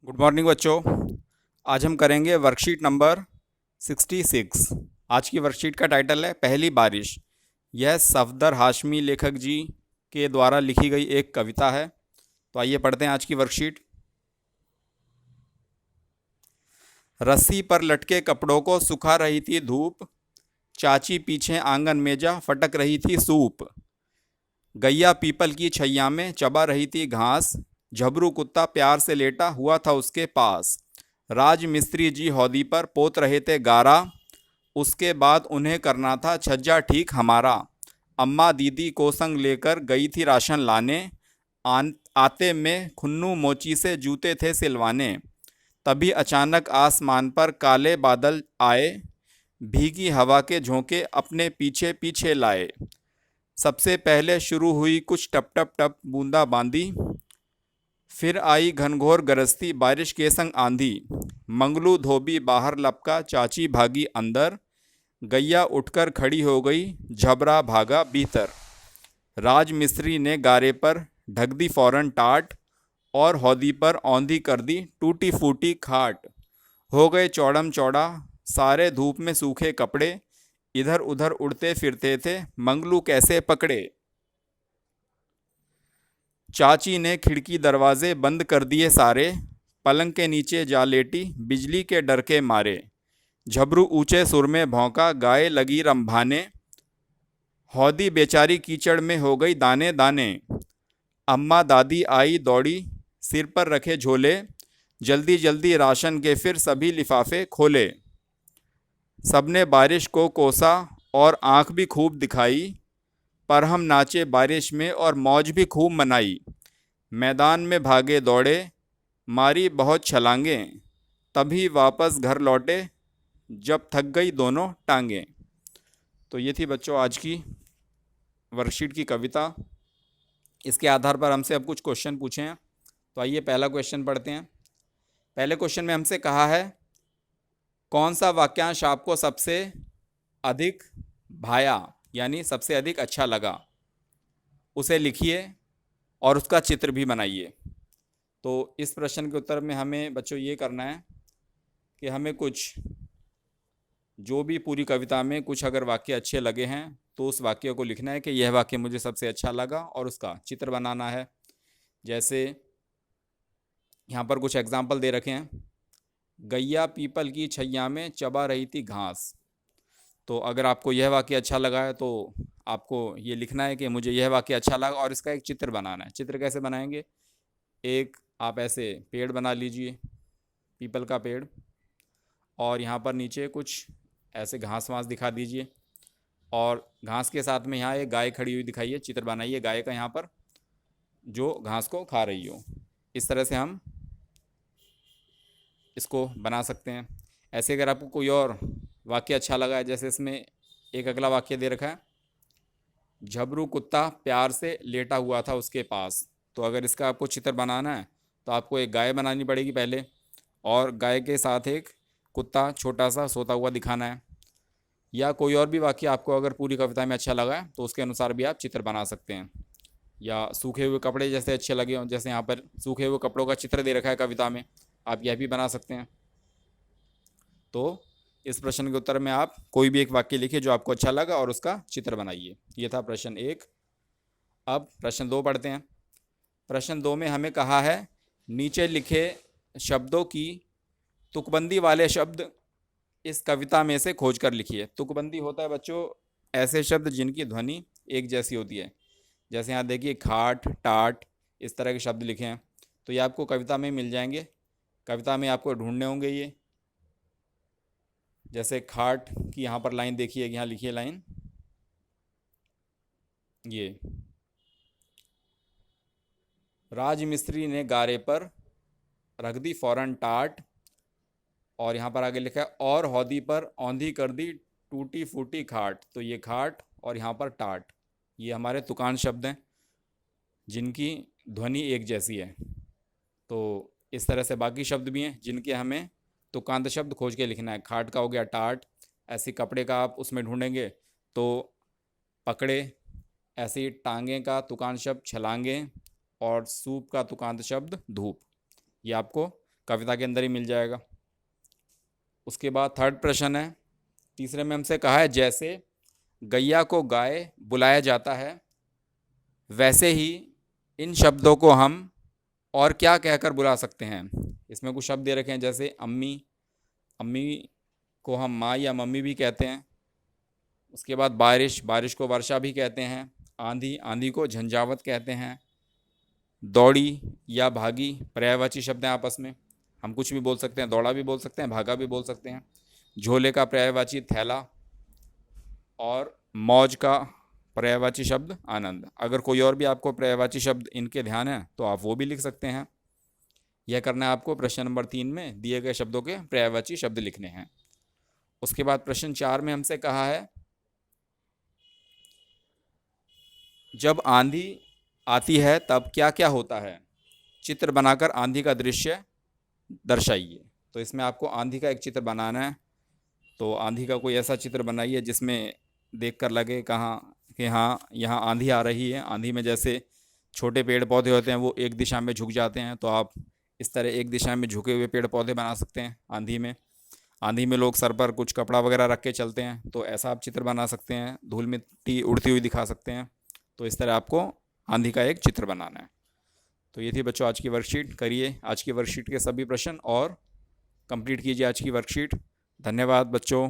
Good morning बच्चों। आज हम करेंगे वर्कशीट नंबर 66। आज की वर्कशीट का टाइटल है पहली बारिश। यह सफदर हाशमी लेखक जी के द्वारा लिखी गई एक कविता है। तो आइए पढ़ते हैं आज की वर्कशीट। रस्सी पर लटके कपड़ों को सुखा रही थी धूप, चाची पीछे आंगन में जा फटक रही थी सूप। गैया पीपल की छैया में चबा रही थी घास, झबरू कुत्ता प्यार से लेटा हुआ था उसके पास। राज मिस्त्री जी हौदी पर पोत रहे थे गारा, उसके बाद उन्हें करना था छज्जा ठीक हमारा। अम्मा दीदी को संग लेकर गई थी राशन लाने, आते में खुन्नू मोची से जूते थे सिलवाने। तभी अचानक आसमान पर काले बादल आए, भीगी हवा के झोंके अपने पीछे पीछे लाए। सबसे पहले शुरू हुई कुछ टप टप टप बूंदा बांदी, फिर आई घनघोर गरजती बारिश के संग आंधी। मंगलू धोबी बाहर लपका, चाची भागी अंदर, गैया उठकर खड़ी हो गई, झबरा भागा भीतर। राज मिस्त्री ने गारे पर ढक दी फौरन टाट, और हौदी पर औंधी कर दी टूटी फूटी खाट। हो गए चौड़म चौड़ा सारे धूप में सूखे कपड़े, इधर उधर उड़ते फिरते थे मंगलू कैसे पकड़े। चाची ने खिड़की दरवाजे बंद कर दिए सारे, पलंग के नीचे जा लेटी बिजली के डर के मारे। झबरू ऊंचे सुर में भौंका, गाय लगी रंभाने, हौदी बेचारी कीचड़ में हो गई दाने दाने। अम्मा दादी आई दौड़ी, सिर पर रखे झोले, जल्दी जल्दी राशन के फिर सभी लिफाफे खोले। सबने बारिश को कोसा और आंख भी खूब दिखाई, पर हम नाचे बारिश में और मौज भी खूब मनाई। मैदान में भागे दौड़े, मारी बहुत छलांगें, तभी वापस घर लौटे जब थक गई दोनों टांगें। तो ये थी बच्चों आज की वर्कशीट की कविता। इसके आधार पर हमसे अब कुछ क्वेश्चन पूछे हैं। तो आइए पहला क्वेश्चन पढ़ते हैं। पहले क्वेश्चन में हमसे कहा है, कौन सा वाक्यांश आपको सबसे अधिक भाया यानी सबसे अधिक अच्छा लगा, उसे लिखिए और उसका चित्र भी बनाइए। तो इस प्रश्न के उत्तर में हमें बच्चों ये करना है कि हमें कुछ जो भी पूरी कविता में कुछ अगर वाक्य अच्छे लगे हैं तो उस वाक्य को लिखना है कि यह वाक्य मुझे सबसे अच्छा लगा, और उसका चित्र बनाना है। जैसे यहाँ पर कुछ एग्जाम्पल दे रखे हैं। गैया पीपल की छैया में चबा रही थी घास। तो अगर आपको यह वाक्य अच्छा लगा है तो आपको ये लिखना है कि मुझे यह वाक्य अच्छा लगा, और इसका एक चित्र बनाना है। चित्र कैसे बनाएंगे? एक आप ऐसे पेड़ बना लीजिए, पीपल का पेड़, और यहाँ पर नीचे कुछ ऐसे घास वास दिखा दीजिए, और घास के साथ में यहाँ एक गाय खड़ी हुई दिखाइए। चित्र बनाइए गाय का यहाँ पर, जो घास को खा रही हो। इस तरह से हम इसको बना सकते हैं। ऐसे अगर आपको कोई और वाक्य अच्छा लगा है, जैसे इसमें एक अगला वाक्य दे रखा है, झबरू कुत्ता प्यार से लेटा हुआ था उसके पास। तो अगर इसका आपको चित्र बनाना है तो आपको एक गाय बनानी पड़ेगी पहले, और गाय के साथ एक कुत्ता छोटा सा सोता हुआ दिखाना है। या कोई और भी वाक्य आपको अगर पूरी कविता में अच्छा लगा है तो उसके अनुसार भी आप चित्र बना सकते हैं। या सूखे हुए कपड़े जैसे अच्छे लगे हों, जैसे यहाँ पर सूखे हुए कपड़ों का चित्र दे रखा है कविता में, आप यह भी बना सकते हैं। तो इस प्रश्न के उत्तर में आप कोई भी एक वाक्य लिखिए जो आपको अच्छा लगा और उसका चित्र बनाइए। ये था प्रश्न 1। अब प्रश्न 2 पढ़ते हैं। प्रश्न 2 में हमें कहा है, नीचे लिखे शब्दों की तुकबंदी वाले शब्द इस कविता में से खोज कर लिखिए। तुकबंदी होता है बच्चों ऐसे शब्द जिनकी ध्वनि एक जैसी होती है। जैसे यहाँ देखिए खाट, टाट, इस तरह के शब्द लिखे हैं। तो ये आपको कविता में मिल जाएंगे। कविता में आपको ढूंढने होंगे ये। जैसे खाट की यहाँ पर लाइन देखिए, यहाँ लिखिए लाइन, ये राज मिस्त्री ने गारे पर रख दी फौरन टाट, और यहाँ पर आगे लिखा है, और हौदी पर औंधी कर दी टूटी फूटी खाट। तो ये खाट और यहाँ पर टाट, ये हमारे तुकान शब्द हैं जिनकी ध्वनि एक जैसी है। तो इस तरह से बाकी शब्द भी हैं जिनके हमें तुकांत शब्द खोज के लिखना है। खाट का हो गया टाट, ऐसी कपड़े का आप उसमें ढूंढेंगे तो पकड़े, ऐसी टांगे का तुकांत शब्द छलांगे, और सूप का तुकांत शब्द धूप। ये आपको कविता के अंदर ही मिल जाएगा। उसके बाद थर्ड प्रश्न है, तीसरे में हमसे कहा है जैसे गैया को गाय बुलाया जाता है, वैसे ही इन शब्दों को हम और क्या कहकर बुला सकते हैं। इसमें कुछ शब्द दे रखे हैं, जैसे अम्मी, अम्मी को हम माँ या मम्मी भी कहते हैं। उसके बाद बारिश, बारिश को वर्षा भी कहते हैं। आंधी, आंधी को झंझावत कहते हैं। दौड़ी या भागी पर्यायवाची शब्द हैं आपस में, हम कुछ भी बोल सकते हैं, दौड़ा भी बोल सकते हैं, भागा भी बोल सकते हैं। झोले का पर्यायवाची थैला, और मौज का पर्यायवाची शब्द आनंद। अगर कोई और भी आपको पर्यायवाची शब्द इनके ध्यान है तो आप वो भी लिख सकते हैं। यह करना है आपको, प्रश्न नंबर 3 में दिए गए शब्दों के पर्यायवाची शब्द लिखने हैं। उसके बाद प्रश्न 4 में हमसे कहा है जब आंधी आती है तब क्या क्या होता है, चित्र बनाकर आंधी का दृश्य दर्शाइए। तो इसमें आपको आंधी का एक चित्र बनाना है। तो आंधी का कोई ऐसा चित्र बनाइए जिसमें देखकर लगे कहाँ कि हाँ यहाँ आंधी आ रही है। आंधी में जैसे छोटे पेड़ पौधे होते हैं वो एक दिशा में झुक जाते हैं, तो आप इस तरह एक दिशा में झुके हुए पेड़ पौधे बना सकते हैं आंधी में। आंधी में लोग सर पर कुछ कपड़ा वगैरह रख के चलते हैं, तो ऐसा आप चित्र बना सकते हैं। धूल मिट्टी उड़ती हुई दिखा सकते हैं। तो इस तरह आपको आंधी का एक चित्र बनाना है। तो ये थी बच्चों आज की वर्कशीट। करिए आज की वर्कशीट के सभी प्रश्न और कंप्लीट कीजिए आज की वर्कशीट। धन्यवाद बच्चों।